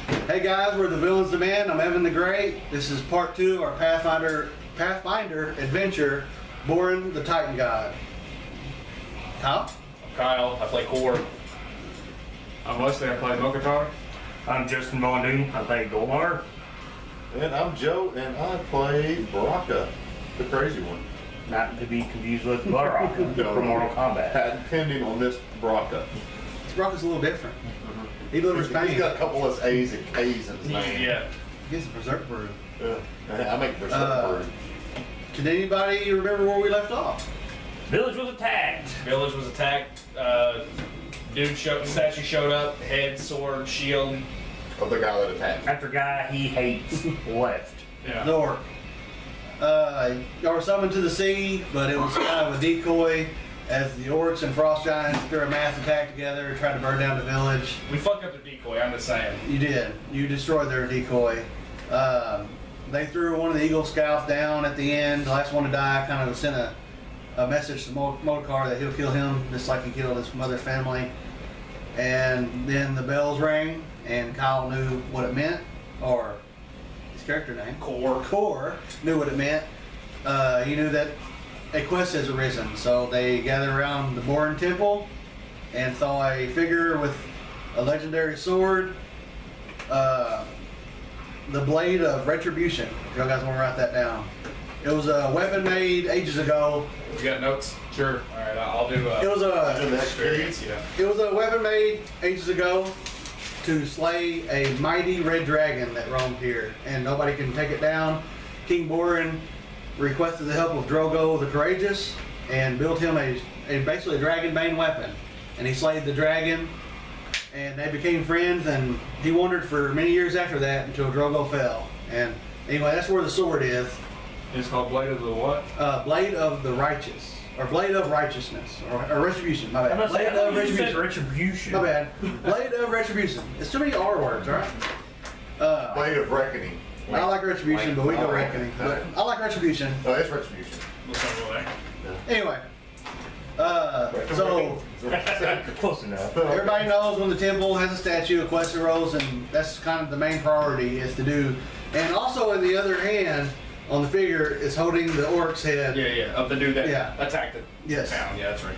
Hey guys, we're the Villains Demand. I'm Evan the Great. This is part 2 of our Pathfinder adventure, Borin the Titan God. Kyle? I'm Kyle. I play Core. I'm Wesley. I play Mokatar. I'm Justin Vondoon. I play Ganar. And I'm Joe, and I play Baraka, the crazy one. Not to be confused with Baraka from Mortal Kombat. Patent pending on this Baraka. This Brock is a little different. He delivers pain. He's got a couple of A's and K's in his name. Yeah. He gets a berserk brew. I make berserk Can anybody remember where we left off? Village was attacked. Village was attacked. Statue showed up. Head, sword, shield. of the guy that attacked. After guy he hates left. Yeah. The orc. Y'all were summoned to the sea, but it was kind of a decoy as the orcs and frost giants threw a mass attack together, tried to burn down the village. We fucked up their decoy. I'm just saying. You did. You destroyed their decoy. They threw one of the Eagle Scouts down at the end. The last one to die kind of sent a message to Mokatar that he'll kill him just like he killed his mother's family. And then the bells rang, and Kyle knew what it meant, or his character name, Core knew what it meant. He knew that a quest has arisen, so they gathered around the Borin Temple and saw a figure with a legendary sword, the Blade of Retribution. If y'all guys want to write that down. It was a weapon made ages ago. You got notes? Sure. All right. I'll do. It was a experience. Yeah. It was a weapon made ages ago to slay a mighty red dragon that roamed here, and nobody can take it down. King Borin requested the help of Drago the Courageous and built him basically a dragon-bane weapon. And he slayed the dragon, and they became friends, and he wandered for many years after that until Drago fell. And anyway, that's where the sword is. It's called Blade of the what? Blade of the Righteous, or Blade of Righteousness, or Retribution, my bad. Blade of Retribution. My bad. Blade of Retribution. It's too many R words, right? Blade of Reckoning. I like Retribution, but we go Reckoning. But I like Retribution. Oh, it's Retribution. We'll talk about that. Anyway, so Close enough. everybody knows when the temple has a statue, a quest arose, and that's kind of the main priority is to do. And also, on the other hand, on the figure is holding the orc's head. Yeah. Of the dude that attacked the Yes. town. Yeah, that's right.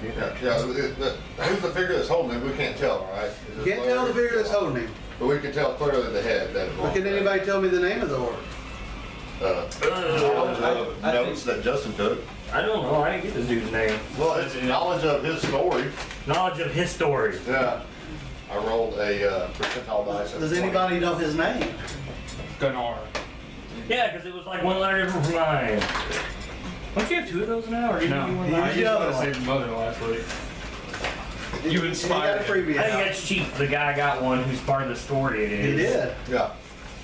Who's the figure that's holding him? We can't tell, right? You can't tell the figure that's holding him. But we can tell clearly the head. But can anybody tell me the name of the orc? Knowledge of notes that Justin took. I don't know. I didn't get this dude's name. Well, it's knowledge of his story. Knowledge of his story. Yeah. I rolled a percentile dice. Does anybody know his name? Ganar. Yeah, because it was like one letter different from mine. Don't you have two of those now? Or did No. you do one He last used week? the other I one. saved his mother last week. You He got a inspired him. freebie I think out. that's cheap. The guy got one who's part of the story. It is. He did. Yeah.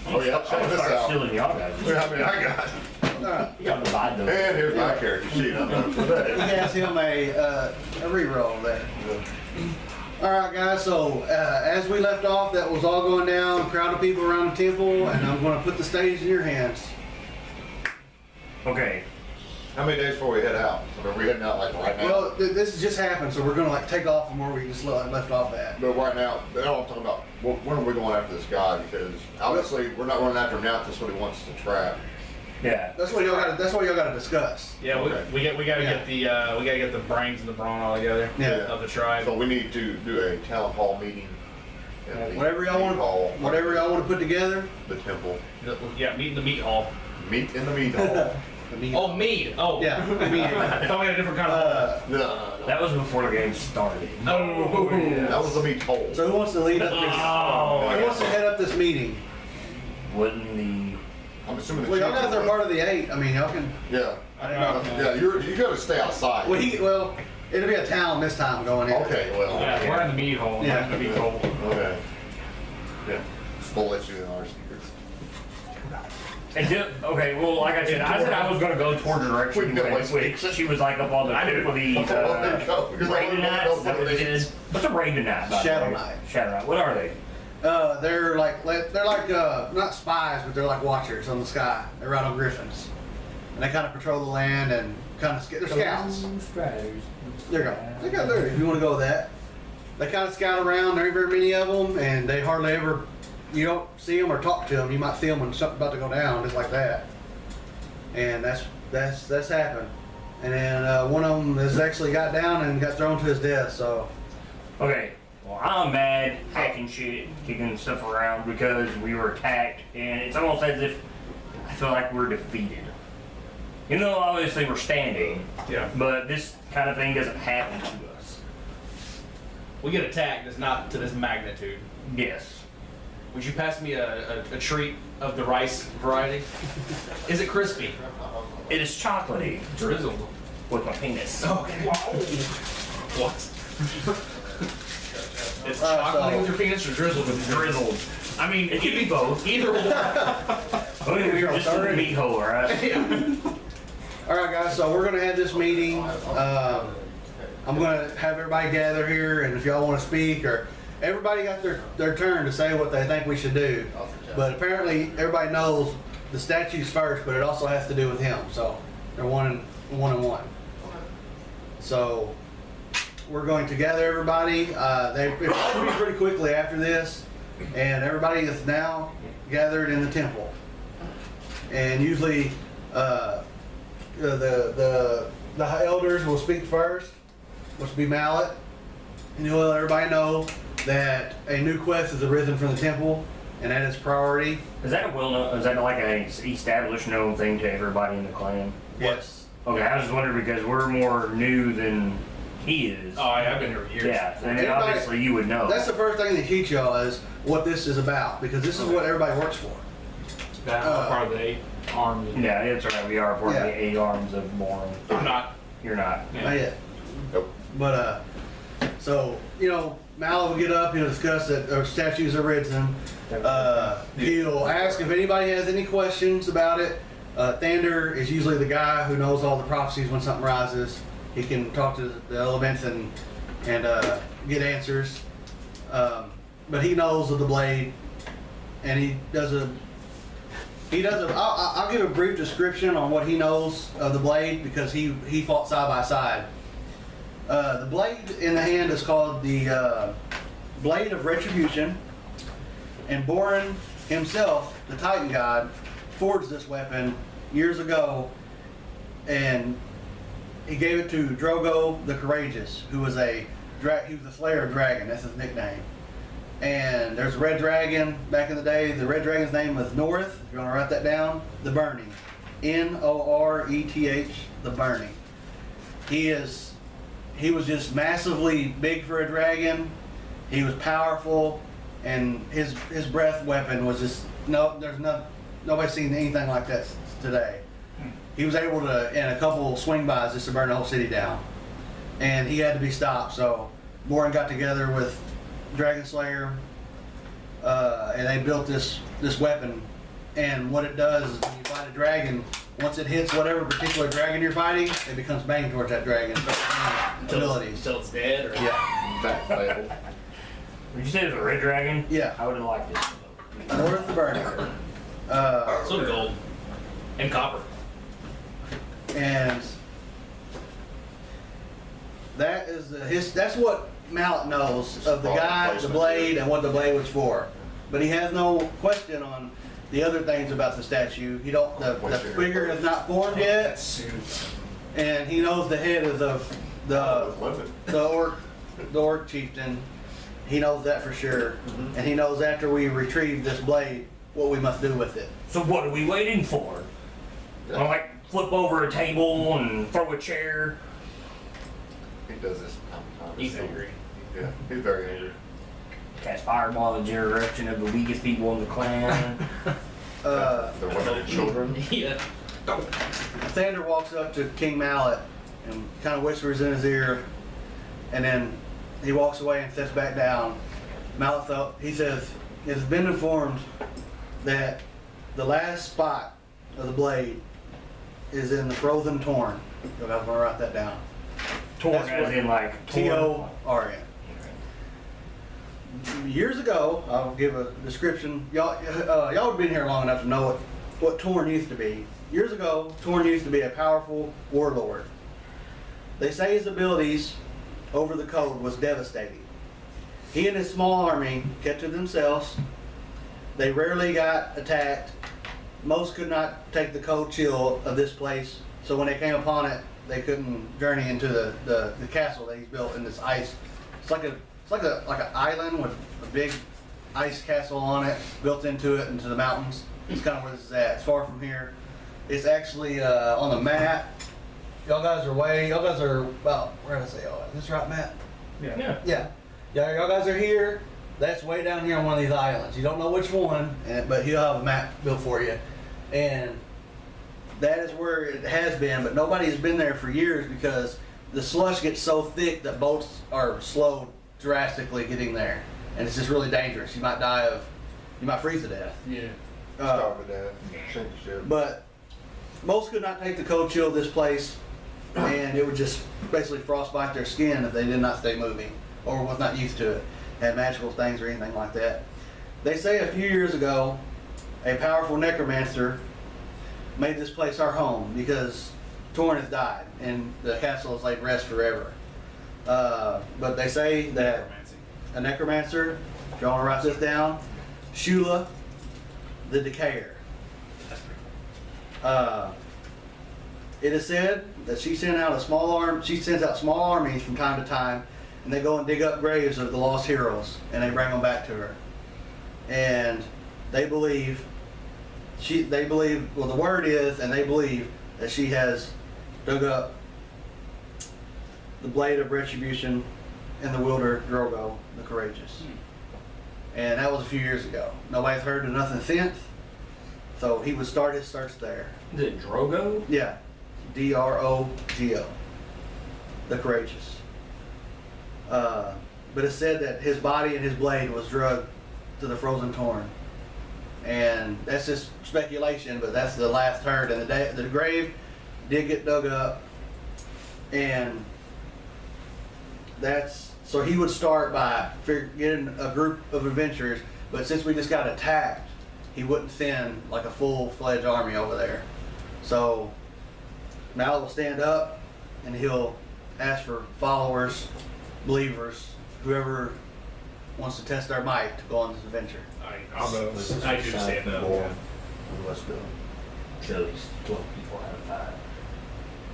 Oh, yeah. I'm Check gonna this start out. stealing y'all guys. Look how many I got. Alright. You gotta divide those. And here's my character sheet. I'm done for He that. has him a reroll there. Alright guys, so as we left off, that was all going down, a crowd of people around the temple, and I'm going to put the stage in your hands. Okay. How many days before we head out? Are we heading out like right now? Well, this has just happened, so we're going to like take off from where we just left off at. But right now, that's what I'm talking about. When are we going after this guy? Because obviously we're not running after him now. That's what he wants to trap. Yeah. That's what y'all got to discuss. Yeah, Okay. we gotta get the brains and the brawn all together. Yeah. Of the tribe. So we need to do a town hall meeting. At the Whatever y'all meat hall, want to put together. The temple. Yeah, meet in the meat hall. Meet in the meat hall. Oh, meat. Oh, Yeah. I thought we had a different kind of. No. That was before the game started. Oh, That was the meat hole. So who wants to lead up this? Oh. Who wants to head up this meeting? Wouldn't the I'm assuming the Well, y'all guys chief are part of the 8. I mean, y'all can. Yeah. I don't know. Yeah, you got to stay outside. Well, it'll be a town this time going in. Okay, well. Yeah, we're in the meat hole. Yeah. We're in the meat hole. Okay. Yeah. We'll let you in our secrets. okay, well, like I said I was gonna go toward the direction We can go where like- she was like up on the tip of these Raven Knights. Is that what it is? What's a Raven Knight? by the Shadow way? Knight. Shadow Knight. What are they? They're like not spies, but they're like watchers on the sky. They ride on griffins, and they kind of patrol the land and kind of they're scouts. There you go. They got there if you want to go with that. They kind of scout around. There ain't very many of them, and they hardly ever you don't see them or talk to them. You might see them when something's about to go down, just like that. And that's happened. And then one of them has actually got down and got thrown to his death. So Okay, well, I'm mad, hacking shit, kicking stuff around because we were attacked, and it's almost as if I feel like we're defeated. You know, obviously we're standing, Yeah. but this kind of thing doesn't happen to us. We get attacked, it's not to this magnitude. Yes. Would you pass me a treat of the rice variety? Is it crispy? It is chocolatey Drizzled. with my penis. Okay. What? It's Alright, chocolate so- with your penis or drizzled with your Drizzled. I mean, It could be both. either or. I mean, we're just in the meat hole, right? Yeah. all right, guys. So we're gonna have this meeting. I'm gonna have everybody gather here, and if y'all want to speak, or everybody got their turn to say what they think we should do. But apparently, everybody knows the statue's first, but it also has to do with him. So they're one and one. So we're going to gather everybody. It should be pretty quickly after this, and everybody is now gathered in the temple. And usually, the elders will speak first, which will be Mallet, and he'll let everybody know that a new quest has arisen from the temple, and that is priority. Is that a well-known? Is that like a established known thing to everybody in the clan? Yes. Okay, I was just wondering because we're more new than he is. Oh, I've been here for years. Yeah, and Everybody- obviously you would know. That's the first thing they teach y'all is what this is about, because this is what everybody works for. That part of the 8 arm. Yeah, that's right. We are part of Yeah. the 8 arms of Morin. I'm not. You're not. Not yet. Nope. But, so, Mallet will get up, he'll discuss that our statues are arisen. He'll ask if anybody has any questions about it. Thander is usually the guy who knows all the prophecies when something rises. He can talk to the elements and get answers. But he knows of the blade, and he does a. I'll give a brief description on what he knows of the blade because he fought side by side. The blade in the hand is called the Blade of Retribution, and Borin himself, the Titan god, forged this weapon years ago, and he gave it to Drago the Courageous, who was he was the Slayer of Dragon. That's his nickname. And there's a red dragon back in the day. The red dragon's name was North. If you want to write that down, the Burning, Noreth, the Burning. He was just massively big for a dragon. He was powerful, and his breath weapon was just nobody's seen anything like that today. He was able to, in a couple swing bys, just to burn the whole city down, and he had to be stopped. So Borin got together with Dragon Slayer, and they built this weapon. And what it does is when you fight a dragon, once it hits whatever particular dragon you're fighting, it becomes banged towards that dragon. Abilities. Until it's dead? Or? Yeah. That failed. Did you say it was a red dragon? Yeah. I would have liked it. North the Burning. So gold. And copper. And that is that's what Mallet knows of the guy, the blade, and what the blade was for. But he has no question on the other things about the statue. The figure is not formed yet, and he knows the head is of the orc chieftain. He knows that for sure, and he knows after we retrieve this blade what we must do with it. So what are we waiting for? Yeah. I'll like flip over a table and throw a chair. He does this time to time. He's angry. Yeah, he's very angry. Cast fireball in the direction of the weakest people in the clan. The women and children. Yeah. Thander walks up to King Mallet and kind of whispers in his ear, and then he walks away and sits back down. Mallet he says, "It has been informed that the last spot of the blade is in the frozen Torn." I'm going to write that down. Torn That's as what- in like T-O-R-N. Years ago, I'll give a description. Y'all have been here long enough to know what Torn used to be. Years ago, Torn used to be a powerful warlord. They say his abilities over the code was devastating. He and his small army kept to themselves, They rarely got attacked. Most could not take the cold chill of this place. So when they came upon it, they couldn't journey into the castle that he's built in this ice. It's like an island with a big ice castle on it, built into the mountains. It's kind of where this is at. It's far from here. It's actually on the map. Y'all guys are about, where did I say y'all at? Is this right, Matt? Yeah. Yeah. Yeah, y'all guys are here. That's way down here on one of these islands. You don't know which one, but he'll have a map built for you. And that is where it has been, but nobody has been there for years because the slush gets so thick that boats are slow drastically getting there. And it's just really dangerous. You might freeze to death. Yeah. Start with that. Sink the ship. But most could not take the cold chill of this place, and it would just basically frostbite their skin if they did not stay moving or was not used to it, had magical things or anything like that. They say a few years ago, a powerful necromancer made this place our home because Torn has died and the castle is laid rest forever. But they say that a necromancer, if y'all want to write this down, Shula the Decayer. It is said that she sends out small armies from time to time, and they go and dig up graves of the lost heroes, and they bring them back to her. And they believe, well, the word is, and they believe that she has dug up the Blade of Retribution in the wilder Drago, the Courageous. And that was a few years ago. Nobody's heard of nothing since, so he would start his search there. Is it Drogo? Yeah, Drogo, the Courageous. But it's said that his body and his blade was drugged to the frozen Torn. And that's just speculation, but that's the last heard. And the grave did get dug up, and so he would start by getting a group of adventurers, but since we just got attacked, he wouldn't send like a full-fledged army over there. So Mal will stand up and he'll ask for followers, believers, whoever wants to test their might to go on this adventure. I'll go. I do stand up. Yeah. Let's go. So these 12 people out of 5.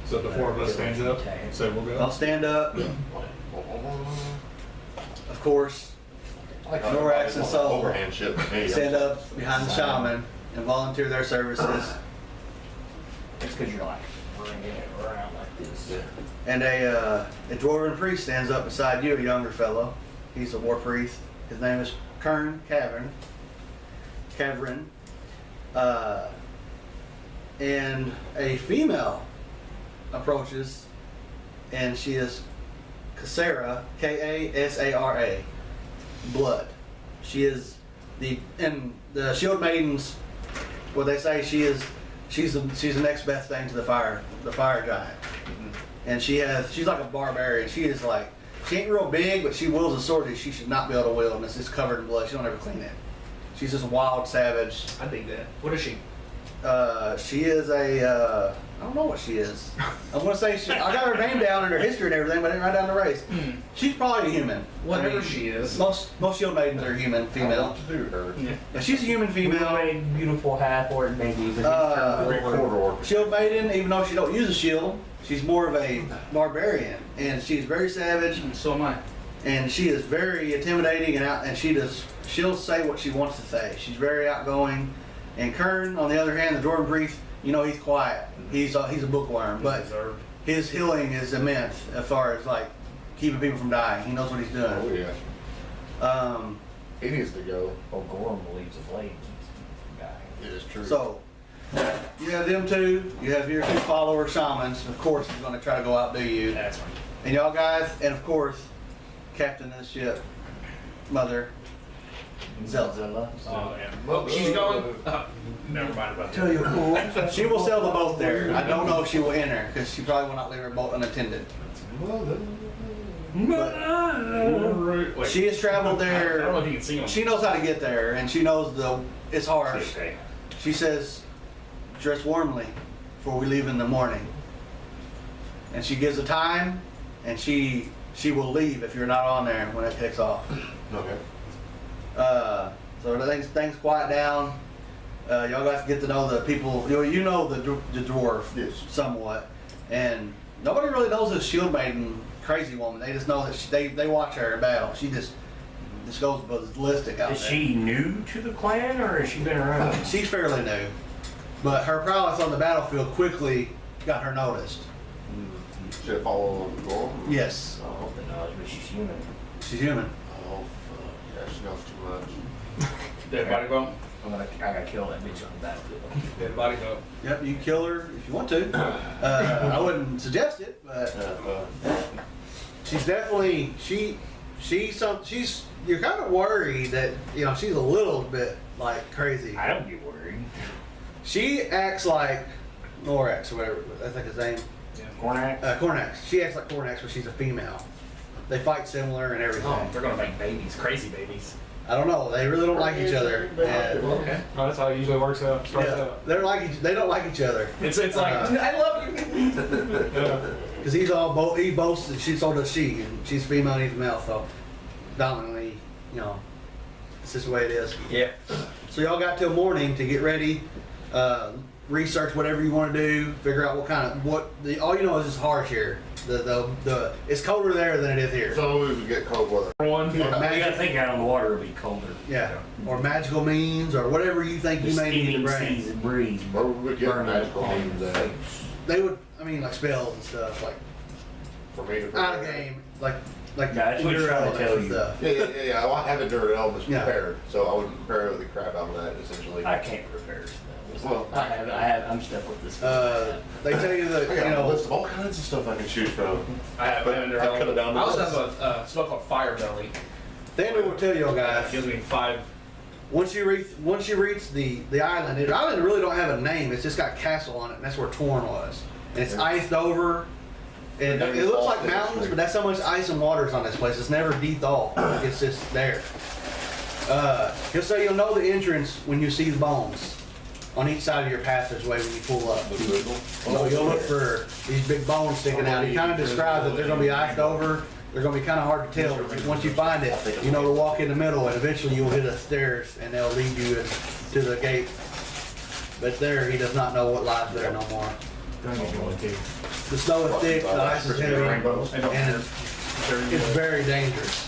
So the 4 of us stands up. So we'll I'll go. stand up, of course. Norax and Sol Overhand ship. Hey, stand up behind the shaman and volunteer their services. It's because you're like bringing it around like this. And a dwarven priest stands up beside you, a younger fellow. He's a war priest. His name is Kern Cavern. And a female approaches, and she is Kasara, Kasara, blood. She is the Shield Maidens. What they say, she's the next best thing to the fire giant. And she's like a barbarian. She ain't real big, but she wields a sword that she should not be able to wield, and it's just covered in blood. She don't ever clean it. She's just a wild savage. I dig that. What is she? She is I don't know what she is. I'm gonna say I got her name down and her history and everything, but I didn't write down the race. She's probably a human. Whatever she is. Most Shield Maidens are human, I female. want to do her. Yeah. But she's a human female. Made beautiful half-orc babies. Corridor. Shield Maiden, even though she don't use a shield, she's more of a barbarian, and she's very savage, So am I. and she is very intimidating and she'll say what she wants to say. She's very outgoing. And Kern, on the other hand, the Dwarven priest, he's quiet. He's a bookworm, but his healing is immense as far as like keeping people from dying. He knows what he's doing. Oh yeah. He needs to go. Oh, Gorm believes the blade keeps people from dying. It is true. So you have them two. You have your 2 follower shamans. Of course, he's going to try to go outdo you. That's right. And y'all guys, and of course, captain of the ship, Mother Zelda. Oh, yeah. Well, she's going. Never mind about that. Tell you who, she will sail the boat there. I don't know if she will enter because she probably will not leave her boat unattended. But she has traveled I don't know there. if you can see him. She knows how to get there, and she knows it's harsh. Okay. She says, "Dress warmly, for we leave in the morning." And she gives a time, and she will leave if you're not on there when it takes off. Okay. So things quiet down. Y'all got to get to know the people. You know the dwarf Yes. somewhat, and nobody really knows this shield maiden crazy woman. They just know that they watch her in battle. She just goes ballistic out Is there. she new to the clan, or has she been around? She's fairly new, but her prowess on the battlefield quickly got her noticed. Should I follow the goal? Yes, I hope it knows, but she's human. she's human. Oh, fuck. Yeah, she knows too much. Dead body bump. I gotta kill that bitch on the battlefield. Dead body bump. Yep, you can kill her if you want to. I wouldn't suggest it, but she's definitely she's you're kind of worried that she's a little bit like crazy. I don't get worried. She acts like Norax or whatever I think his name. Cornax? Cornax. She acts like Cornax, but she's a female. They fight similar and everything. Oh, they're gonna make babies, crazy babies. I don't know. They really don't like each other. And Okay. Oh, that's how it usually works out. Starts out. they don't like each other. It's like I love you. Yeah. Because he boasts that so does she, and she's female and he's male, so dominantly, it's just the way it is. Yeah. So y'all got till morning to get ready, research whatever you want to do, figure out all you know is it's harsh here. It's colder there than it is here. So we would get cold weather. One. We gotta think out on the water will be colder. Yeah, or magical means, or whatever you think you The may need to steaming bring. seas and breeze. Where would we get burn magical on names the at? face. They would, like spells and stuff, like For me to out of prepare? game, like That's what your he's trying to elements tell and you. stuff. Yeah. Well, I have the dirt elements Yeah. prepared, so I would prepare the crap out of that essentially. I can't prepare spells. Well, I'm stuck with this. They tell you that I got a list of all kinds of stuff I can choose from. I have But under I cut it down to I also this. have a spell called Fire Belly. Thunder will tell y'all It guys. gives me 5. Once you reach the island, the island really don't have a name. It's just got castle on it, and that's where Torn was. And it's iced over, and it looks like mountains, but that's how much ice and water is on this place. It's never de-thawed. It's just there. He'll say you'll know the entrance when you see the bones on each side of your passageway when you pull up. So you'll look for these big bones sticking out. He kind of describes that they're going to be iced over. They're going to be kind of hard to tell. But once you find it, you know to walk in the middle, and eventually you'll hit the stairs, and they'll lead you to the gate. But there, he does not know what lies there no more. The snow is thick, the ice is heavy, and it's very dangerous.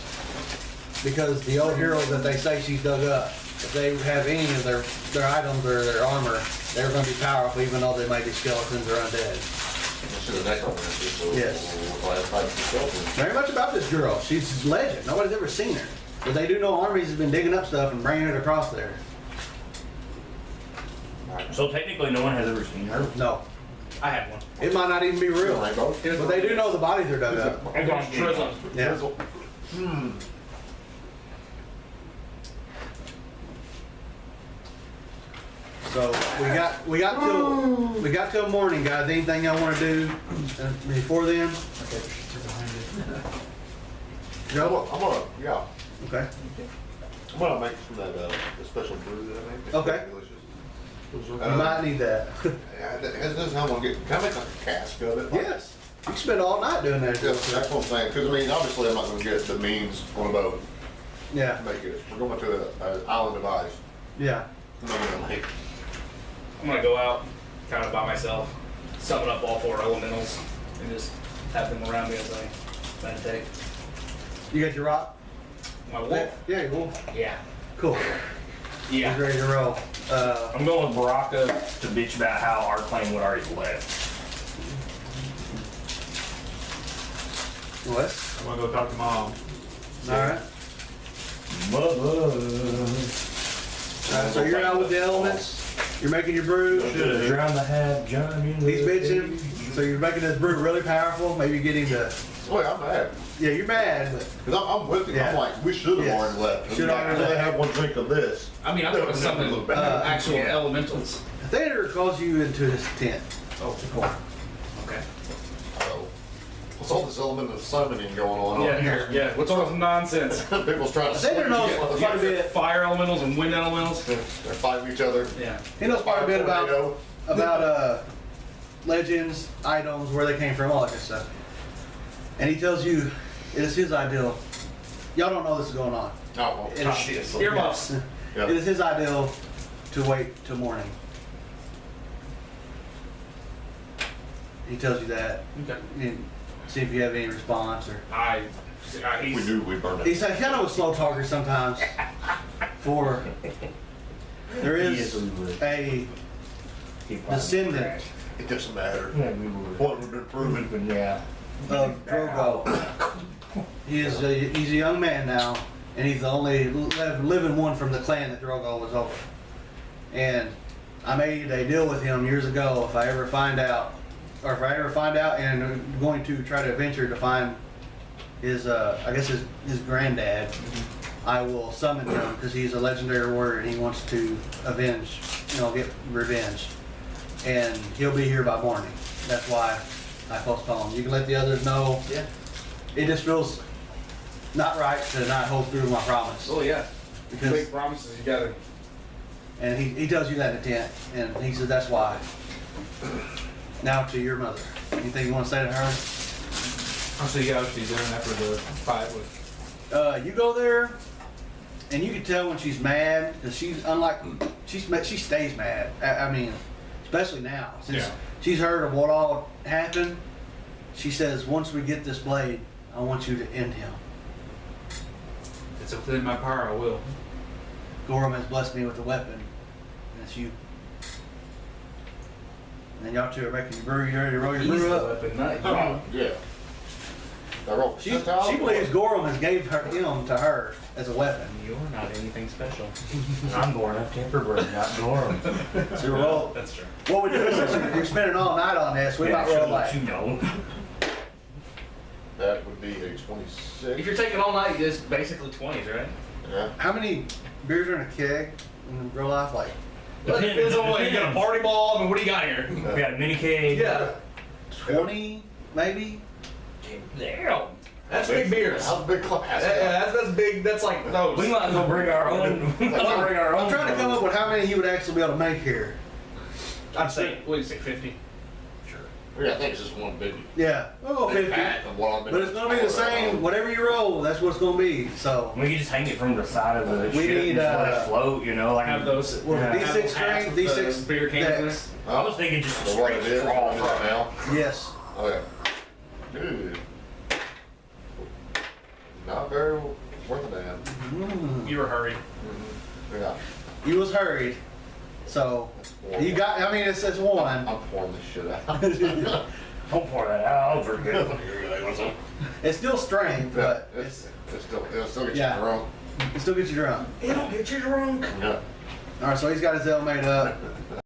Because the old heroes that they say she's dug up, if they have any of their items or their armor, they're going to be powerful even though they might be skeletons or undead. Yes. Very much about this girl. She's a legend. Nobody's ever seen her. But they do know armies have been digging up stuff and bringing it across there. So technically, no one has ever seen her. No. I had one. It might not even be real. But they do know the bodies are dug up. Drizzle. Yeah. So we got till morning, guys. Anything y'all want to do before then? Joe? I'm gonna, yeah. Okay. I'm gonna make some of that the special brew that I make. It's Okay. delicious. You might need that. Yeah, this is how I'm gonna get. Can I make like a cask of it? Yes. You can spend all night doing that. Yes, that's what I'm saying. Because I mean, obviously, I'm not gonna get the means on a boat Yeah. to make it. We're going to an island of ice. Yeah. I'm not gonna make. I'm gonna go out, kind of by myself, summon up all 4 elementals, and just have them around me as I meditate. You got your rock? My wolf? Yeah, your wolf. Yeah. Cool. He's Yeah. ready to roll. I'm going with Baraka to bitch about how our clan would already left. What? I'm gonna go talk to Mom. Alright. Mother. So you're out with the elements. You're making your brew. Should have drowned the half John. He's bitching. So you're making this brew really powerful. Maybe getting to. Boy, I'm mad. Yeah, you're mad, but Because I'm with him. Yeah. I'm like, we should have Yes. already left. Should have already left. have one drink of this. I mean, I'm going to summon actual elementals. the theater calls you into his tent. Oh, okay. Oh. What's all this element of summoning going on Yeah, over here? yeah. What's all this nonsense? People's trying to The theater knows swing quite a together. bit. Fire elementals and wind elementals. They're fighting each other. Yeah. He knows quite a bit Tornado. about legends, items, where they came from, all that good stuff. And he tells you it is his ideal. Y'all don't know this is going on. Oh, It is- obviously. Earmuffs. Yeah. It is his ideal to wait till morning. He tells you that. Okay. And see if you have any response or. We knew we burned it. He's kind of a slow talker sometimes. For there is a descendant It doesn't matter. Yeah, we were. What would have been proven. Yeah. of Drago. He's a young man now, and he's the only living one from the clan that Drago was over. And I made a deal with him years ago. If I ever find out, and I'm going to try to venture to find his, I guess his granddad, I will summon him because he's a legendary warrior and he wants to avenge, get revenge. And he'll be here by morning. That's why I postponed. You can let the others know. Yeah. It just feels not right to not hold through my promise. Oh yeah. Because, Big promises you gotta. and he tells you that in the tent, and he said that's why. Now to your mother. Anything you want to say to her? I'll see you guys what she's doing after the fight with. You go there, and you can tell when she's mad because she's unlike she stays mad. I mean, especially now since Yeah. she's heard of what all happened. She says, "Once we get this blade, I want you to end him." If it's within my power, I will. Gorham has blessed me with a weapon. And it's you. And then y'all two are making your brew. You ready to roll your He's brew the up? weapon, not you. Oh, yeah. I rolled She percentile. believes Gorham has gave him to her as a weapon. You're not anything special. I'm born of tempered, not Gorham. So you roll. That's true. What we do is you're spending all night on this. We might roll like. You know. That would be a 26. If you're taking all night, it's basically 20s, right? Yeah. How many beers are in a keg in real life? Like Well, it depends on what you got a party ball. I mean, what do you got here? We got a mini cake. Yeah. 20, maybe? Damn. That's big beers. How's a big class? Yeah, that's big. That's like those. We might as well bring our own. We might as well bring our own. I'm trying to come up with how many he would actually be able to make here. I'd say, what do you say, 50? Yeah, I think it's just one big. Yeah, oh, 50. Of what I've been- But it's going to be the same. Whatever you roll, that's what it's going to be. So, We can just hang it from the side of the We ship need, and just let it float, like Have those. Well, Yeah. D6 have strength, half of the D6 beer cans in dex. there. I was thinking just a So what straight it is straw. right now. Yes. Oh yeah. Dude. Not very worth a damn. Mm. You were hurried. Yeah. You was hurried. So, you got, I mean, it's one. I'm pouring this shit out. Don't pour that out. I'll drink it. It's still strength, but it'll still get Yeah. you drunk. it still gets you drunk. It'll get you drunk. Yeah. All right, so he's got his ale made up.